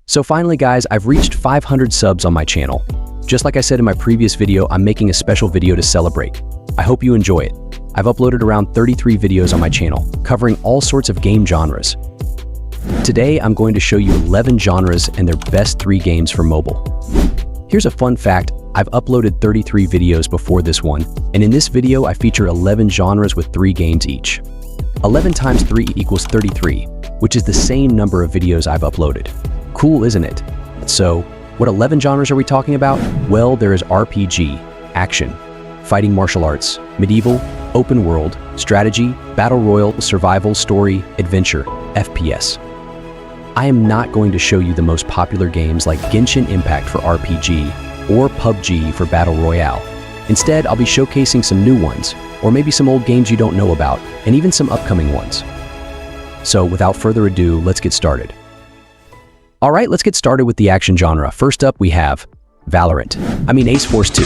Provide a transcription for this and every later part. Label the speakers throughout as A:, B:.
A: So finally guys, I've reached 500 subs on my channel. Just like I said in my previous video, I'm making a special video to celebrate. I hope you enjoy it. I've uploaded around 33 videos on my channel, covering all sorts of game genres. Today, I'm going to show you 11 genres and their best 3 games for mobile. Here's a fun fact, I've uploaded 33 videos before this one, and in this video I feature 11 genres with 3 games each. 11 times 3 equals 33, which is the same number of videos I've uploaded. Cool, isn't it? So, what 11 genres are we talking about? Well, there is RPG, action, fighting martial arts, medieval, open world, strategy, battle royale, survival, story, adventure, FPS. I am not going to show you the most popular games like Genshin Impact for RPG or PUBG for Battle Royale. Instead, I'll be showcasing some new ones, or maybe some old games you don't know about, and even some upcoming ones. So without further ado, let's get started. Alright, let's get started with the action genre. First up, we have Ace Force 2.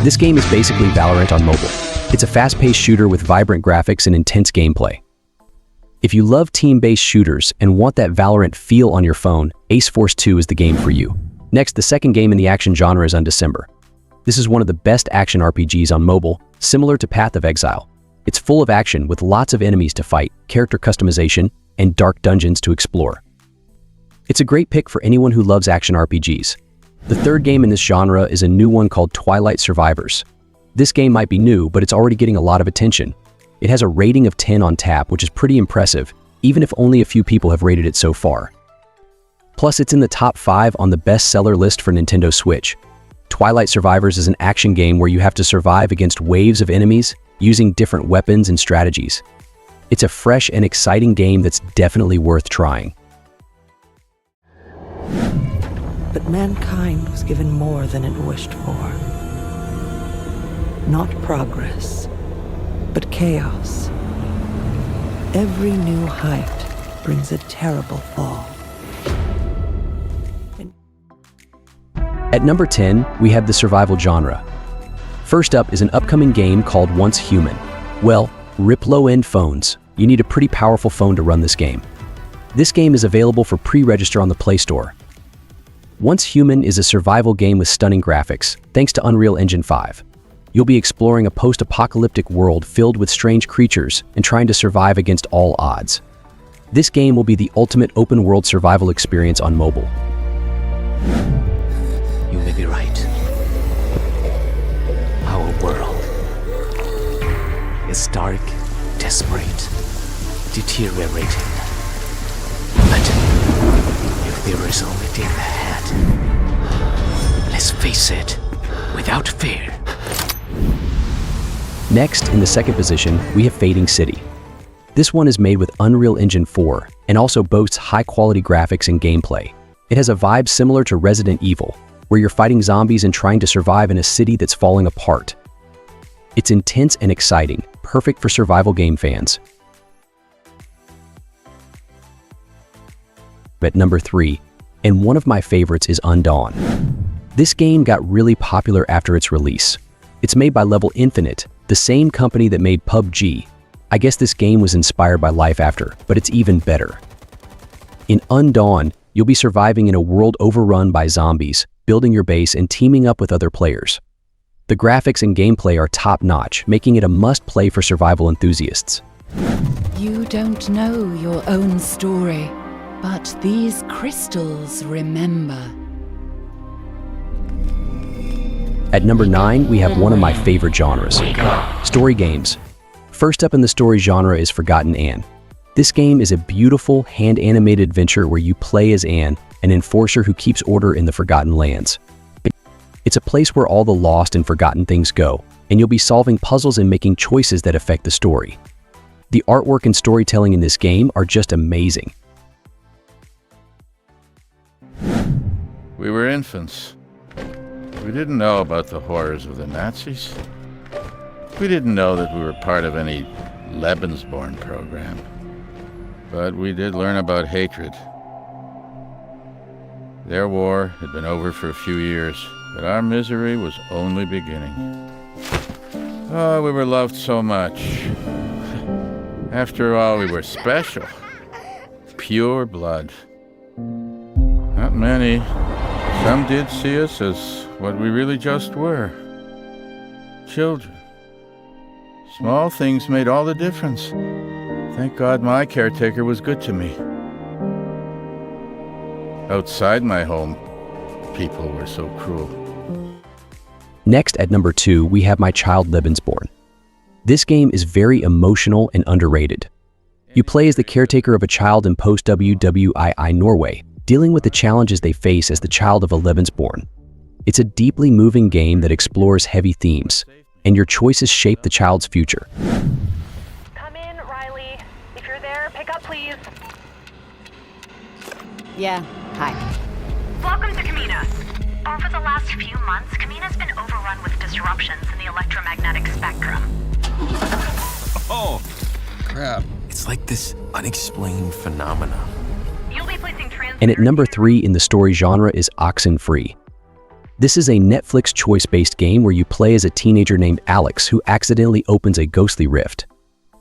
A: This game is basically Valorant on mobile. It's a fast-paced shooter with vibrant graphics and intense gameplay. If you love team-based shooters and want that Valorant feel on your phone, Ace Force 2 is the game for you. Next, the second game in the action genre is Undecember. This is one of the best action RPGs on mobile, similar to Path of Exile. It's full of action with lots of enemies to fight, character customization, and dark dungeons to explore. It's a great pick for anyone who loves action RPGs. The third game in this genre is a new one called Twilight Survivors. This game might be new, but it's already getting a lot of attention. It has a rating of 10 on tap, which is pretty impressive, even if only a few people have rated it so far. Plus, it's in the top 5 on the bestseller list for Nintendo Switch. Twilight Survivors is an action game where you have to survive against waves of enemies using different weapons and strategies. It's a fresh and exciting game that's definitely worth trying.
B: But mankind was given more than it wished for. Not progress, but chaos. Every new height brings a terrible fall.
A: At number 10, we have the survival genre. First up is an upcoming game called Once Human. Well, rip low-end phones. You need a pretty powerful phone to run this game. This game is available for pre-register on the Play Store. Once Human is a survival game with stunning graphics, thanks to Unreal Engine 5. You'll be exploring a post-apocalyptic world filled with strange creatures and trying to survive against all odds. This game will be the ultimate open-world survival experience on mobile.
C: You may be right. Our world is dark, desperate, deteriorating. But if there is only death ahead, let's face it, without fear.
A: Next, in the second position, we have Fading City. This one is made with Unreal Engine 4 and also boasts high-quality graphics and gameplay. It has a vibe similar to Resident Evil, where you're fighting zombies and trying to survive in a city that's falling apart. It's intense and exciting, perfect for survival game fans. At number 3, and one of my favorites is Undawn. This game got really popular after its release. It's made by Level Infinite, the same company that made PUBG. I guess this game was inspired by Life After, but it's even better. In Undawn, you'll be surviving in a world overrun by zombies, building your base and teaming up with other players. The graphics and gameplay are top-notch, making it a must-play for survival enthusiasts.
D: You don't know your own story, but these crystals remember.
A: At number 9, we have one of my favorite genres, story games. First up in the story genre is Forgotten Anne. This game is a beautiful, hand-animated adventure where you play as Anne, an enforcer who keeps order in the Forgotten Lands. It's a place where all the lost and forgotten things go, and you'll be solving puzzles and making choices that affect the story. The artwork and storytelling in this game are just amazing.
E: We were infants. We didn't know about the horrors of the Nazis. We didn't know that we were part of any Lebensborn program. But we did learn about hatred. Their war had been over for a few years, but our misery was only beginning. Oh, we were loved so much. After all, we were special. Pure blood. Not many. Some did see us as what we really just were. Children. Small things made all the difference. Thank God my caretaker was good to me. Outside my home, people were so cruel.
A: Next, at number 2, we have My Child Lebensborn. This game is very emotional and underrated. You play as the caretaker of a child in post-WWII Norway, dealing with the challenges they face as the child of a Lebensborn. It's a deeply moving game that explores heavy themes, and your choices shape the child's future.
F: Come in, Riley. If you're there, pick up, please.
G: Yeah, hi.
F: Welcome to Kamina. Over the last few months, Kamina's been overrun with disruptions in the electromagnetic spectrum.
H: Oh, crap. It's like this unexplained phenomena.
F: You'll be placing
A: And at number 3 in the story genre is Oxenfree. This is a Netflix choice-based game where you play as a teenager named Alex who accidentally opens a ghostly rift.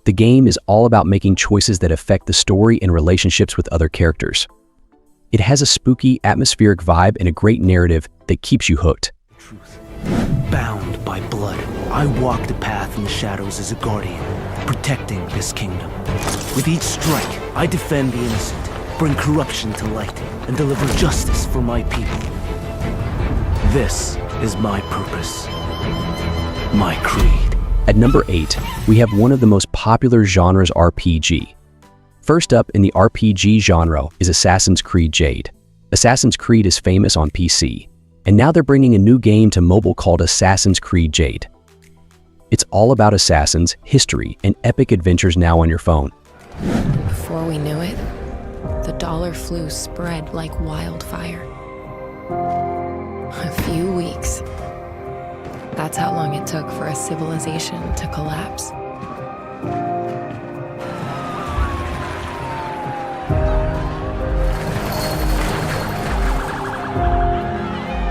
A: The game is all about making choices that affect the story and relationships with other characters. It has a spooky, atmospheric vibe and a great narrative that keeps you hooked.
I: Truth. Bound by blood, I walk the path in the shadows as a guardian, protecting this kingdom. With each strike, I defend the innocent, bring corruption to light, and deliver justice for my people. This is my purpose, my creed.
A: At number 8, we have one of the most popular genres, RPG. First up in the RPG genre is Assassin's Creed Jade. Assassin's Creed is famous on PC, and now they're bringing a new game to mobile called Assassin's Creed Jade. It's all about assassins, history, and epic adventures now on your phone.
J: Before we knew it, the dollar flu spread like wildfire. A few weeks. That's how long it took for a civilization to collapse.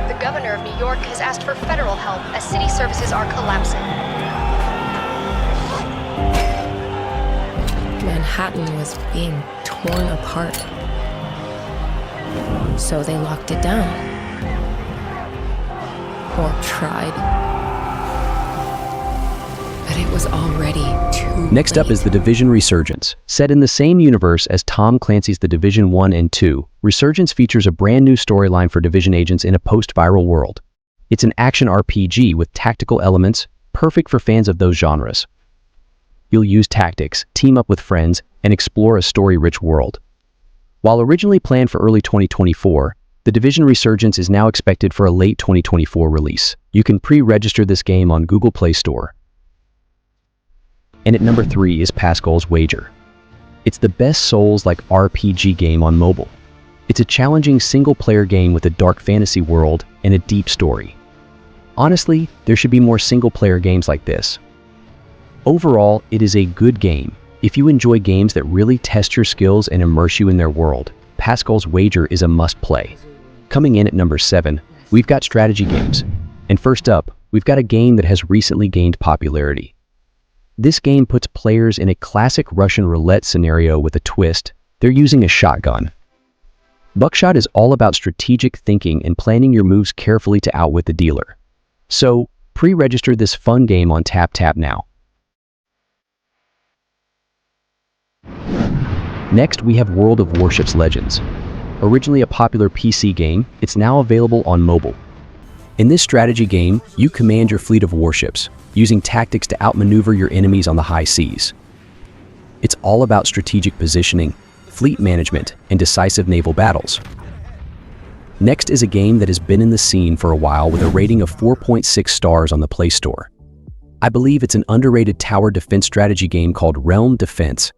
K: The governor of New York has asked for federal help as city services are collapsing.
J: Manhattan was being torn apart. So they locked it down. Or tried. But it was already too
A: Next up
J: late.
A: is The Division Resurgence. Set in the same universe as Tom Clancy's The Division 1 and 2, Resurgence features a brand new storyline for Division agents in a post-viral world. It's an action RPG with tactical elements, perfect for fans of those genres. You'll use tactics, team up with friends, and explore a story-rich world. While originally planned for early 2024, The Division Resurgence is now expected for a late 2024 release. You can pre-register this game on Google Play Store. And at number 3 is Pascal's Wager. It's the best Souls-like RPG game on mobile. It's a challenging single-player game with a dark fantasy world and a deep story. Honestly, there should be more single-player games like this. Overall, it is a good game. If you enjoy games that really test your skills and immerse you in their world, Pascal's Wager is a must-play. Coming in at number 7, we've got strategy games. And first up, we've got a game that has recently gained popularity. This game puts players in a classic Russian roulette scenario with a twist. They're using a shotgun. Buckshot is all about strategic thinking and planning your moves carefully to outwit the dealer. So, pre-register this fun game on TapTap now. Next, we have World of Warships Legends. Originally a popular PC game, it's now available on mobile. In this strategy game, you command your fleet of warships, using tactics to outmaneuver your enemies on the high seas. It's all about strategic positioning, fleet management, and decisive naval battles. Next is a game that has been in the scene for a while with a rating of 4.6 stars on the Play Store. I believe it's an underrated tower defense strategy game called Realm Defense.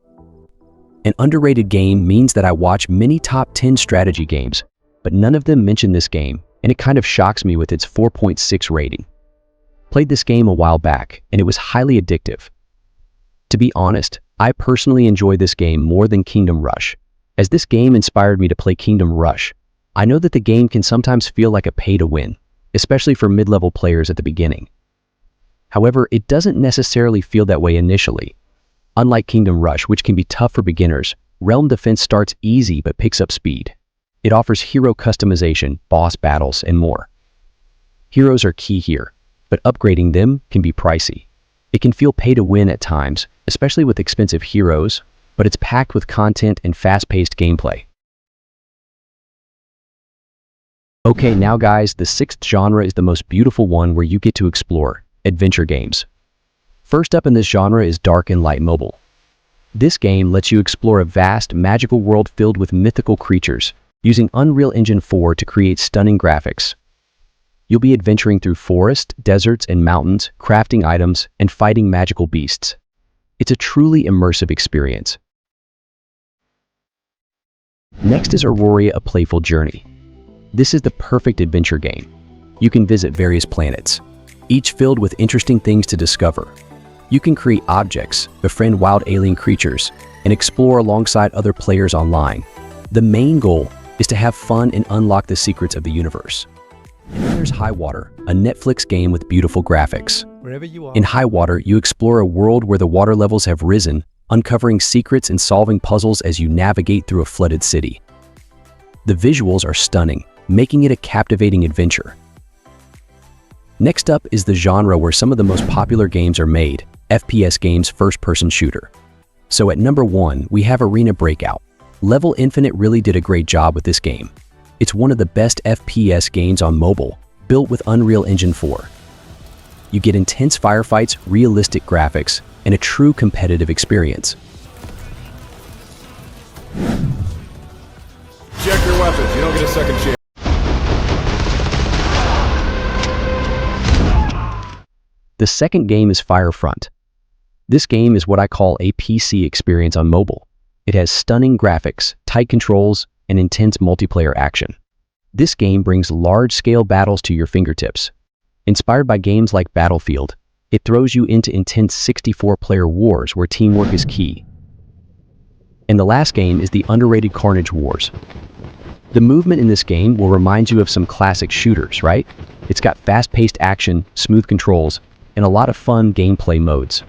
A: An underrated game means that I watch many top 10 strategy games, but none of them mention this game, and it kind of shocks me with its 4.6 rating. Played this game a while back, and it was highly addictive. To be honest, I personally enjoy this game more than Kingdom Rush. As this game inspired me to play Kingdom Rush, I know that the game can sometimes feel like a pay-to-win, especially for mid-level players at the beginning. However, it doesn't necessarily feel that way initially. Unlike Kingdom Rush, which can be tough for beginners, Realm Defense starts easy but picks up speed. It offers hero customization, boss battles, and more. Heroes are key here, but upgrading them can be pricey. It can feel pay to win at times, especially with expensive heroes, but it's packed with content and fast-paced gameplay. Okay, now guys, the sixth genre is the most beautiful one where you get to explore adventure games. First up in this genre is Dark and Light Mobile. This game lets you explore a vast, magical world filled with mythical creatures, using Unreal Engine 4 to create stunning graphics. You'll be adventuring through forests, deserts, and mountains, crafting items, and fighting magical beasts. It's a truly immersive experience. Next is Royle, A Playful Journey. This is the perfect adventure game. You can visit various planets, each filled with interesting things to discover. You can create objects, befriend wild alien creatures, and explore alongside other players online. The main goal is to have fun and unlock the secrets of the universe. And then there's High Water, a Netflix game with beautiful graphics. In High Water, you explore a world where the water levels have risen, uncovering secrets and solving puzzles as you navigate through a flooded city. The visuals are stunning, making it a captivating adventure. Next up is the genre where some of the most popular games are made, FPS games, first-person shooter. So at number 1, we have Arena Breakout. Level Infinite really did a great job with this game. It's one of the best FPS games on mobile, built with Unreal Engine 4. You get intense firefights, realistic graphics, and a true competitive experience.
G: Check your weapons, you don't get a second chance.
A: The second game is Firefront. This game is what I call a PC experience on mobile. It has stunning graphics, tight controls, and intense multiplayer action. This game brings large-scale battles to your fingertips. Inspired by games like Battlefield, it throws you into intense 64-player wars where teamwork is key. And the last game is the underrated Carnage Wars. The movement in this game will remind you of some classic shooters, right? It's got fast-paced action, smooth controls, and a lot of fun gameplay modes.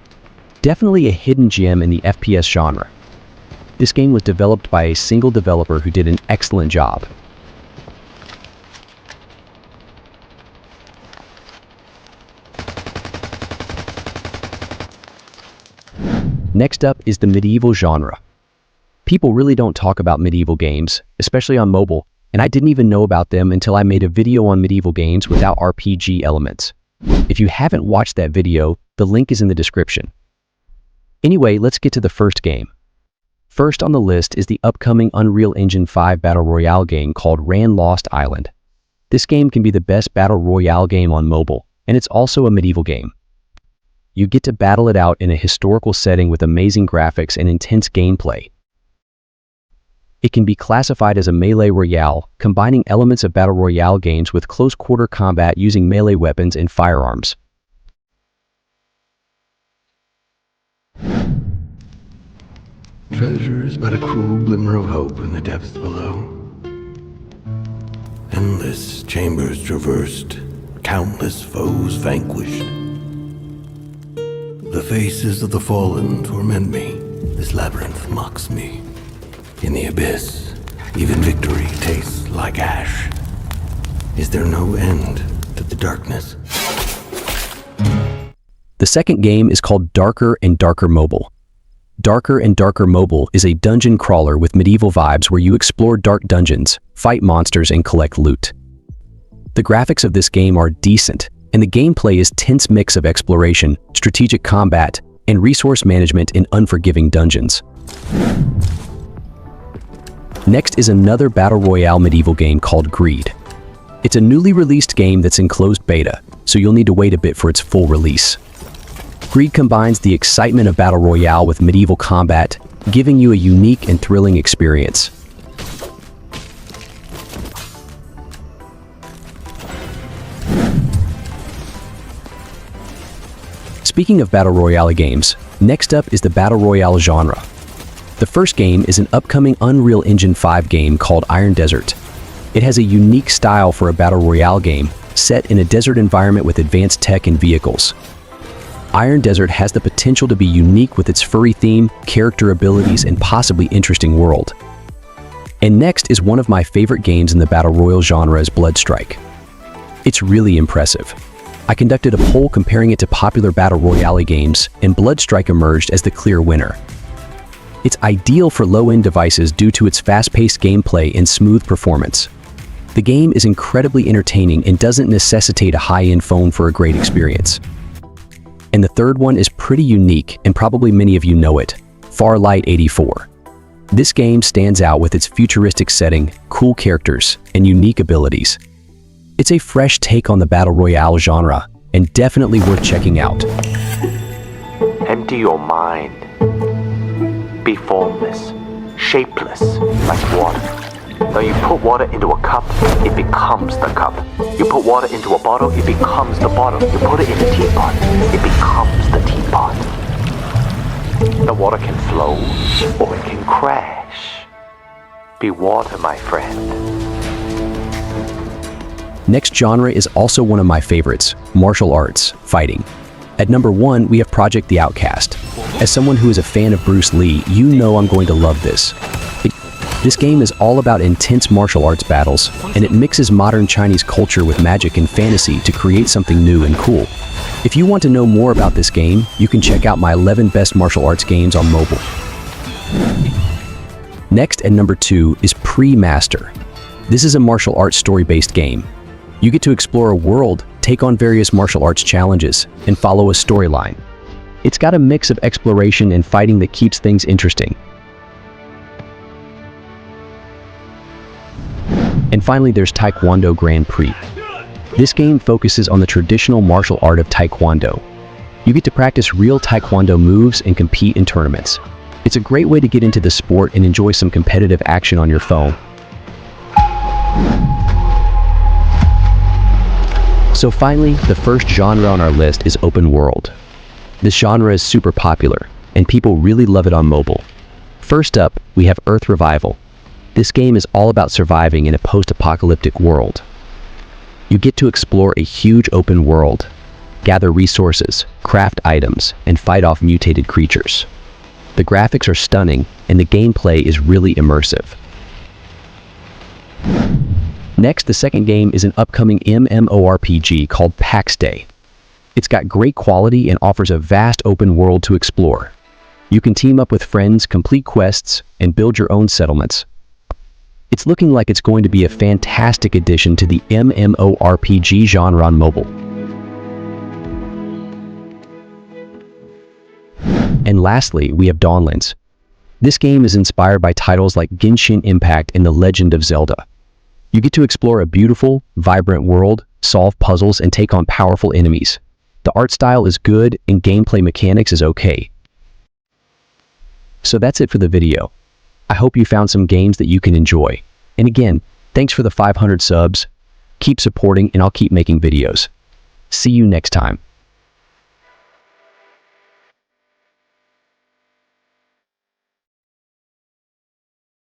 A: Definitely a hidden gem in the FPS genre. This game was developed by a single developer who did an excellent job. Next up is the medieval genre. People really don't talk about medieval games, especially on mobile, and I didn't even know about them until I made a video on medieval games without RPG elements. If you haven't watched that video, the link is in the description. Anyway, let's get to the first game. First on the list is the upcoming Unreal Engine 5 Battle Royale game called Ran Lost Island. This game can be the best Battle Royale game on mobile, and it's also a medieval game. You get to battle it out in a historical setting with amazing graphics and intense gameplay. It can be classified as a melee royale, combining elements of Battle Royale games with close-quarter combat using melee weapons and firearms.
L: Treasure is but a cruel glimmer of hope in the depths below. Endless chambers traversed, countless foes vanquished. The faces of the fallen torment me, this labyrinth mocks me. In the abyss, even victory tastes like ash. Is there no end to the darkness?
A: The second game is called Darker and Darker Mobile. Darker and Darker Mobile is a dungeon crawler with medieval vibes where you explore dark dungeons, fight monsters, and collect loot. The graphics of this game are decent, and the gameplay is a tense mix of exploration, strategic combat, and resource management in unforgiving dungeons. Next is another Battle Royale medieval game called Greed. It's a newly released game that's in closed beta, so you'll need to wait a bit for its full release. Greed combines the excitement of Battle Royale with medieval combat, giving you a unique and thrilling experience. Speaking of Battle Royale games, next up is the Battle Royale genre. The first game is an upcoming Unreal Engine 5 game called Iron Desert. It has a unique style for a Battle Royale game, set in a desert environment with advanced tech and vehicles. Iron Desert has the potential to be unique with its furry theme, character abilities, and possibly interesting world. And next is one of my favorite games in the Battle Royale genre is Bloodstrike. It's really impressive. I conducted a poll comparing it to popular Battle Royale games, and Bloodstrike emerged as the clear winner. It's ideal for low-end devices due to its fast-paced gameplay and smooth performance. The game is incredibly entertaining and doesn't necessitate a high-end phone for a great experience. And the third one is pretty unique, and probably many of you know it, Farlight 84. This game stands out with its futuristic setting, cool characters, and unique abilities. It's a fresh take on the Battle Royale genre, and definitely worth checking out.
M: Empty your mind. Be formless, shapeless, like water. Now you put water into a cup, it becomes the cup. You put water into a bottle, it becomes the bottle. You put it in a teapot, it becomes the teapot. The water can flow, or it can crash. Be water, my friend.
A: Next genre is also one of my favorites, martial arts, fighting. At number 1, we have Project The Outcast. As someone who is a fan of Bruce Lee, you know I'm going to love this. This game is all about intense martial arts battles, and it mixes modern Chinese culture with magic and fantasy to create something new and cool. If you want to know more about this game, you can check out my 11 best martial arts games on mobile. Next, at number 2, is Pre-Master. This is a martial arts story-based game. You get to explore a world, take on various martial arts challenges, and follow a storyline. It's got a mix of exploration and fighting that keeps things interesting. And finally, there's Taekwondo Grand Prix. This game focuses on the traditional martial art of Taekwondo. You get to practice real Taekwondo moves and compete in tournaments. It's a great way to get into the sport and enjoy some competitive action on your phone. So finally, the first genre on our list is open world. This genre is super popular, and people really love it on mobile. First up, we have Earth Revival. This game is all about surviving in a post-apocalyptic world. You get to explore a huge open world, gather resources, craft items, and fight off mutated creatures. The graphics are stunning, and the gameplay is really immersive. Next, the second game is an upcoming MMORPG called PAX Day. It's got great quality and offers a vast open world to explore. You can team up with friends, complete quests, and build your own settlements. It's looking like it's going to be a fantastic addition to the MMORPG genre on mobile. And lastly, we have Dawnlands. This game is inspired by titles like Genshin Impact and The Legend of Zelda. You get to explore a beautiful, vibrant world, solve puzzles, and take on powerful enemies. The art style is good and gameplay mechanics is okay. So that's it for the video. I hope you found some games that you can enjoy. And again, thanks for the 500 subs. Keep supporting and I'll keep making videos. See you next time.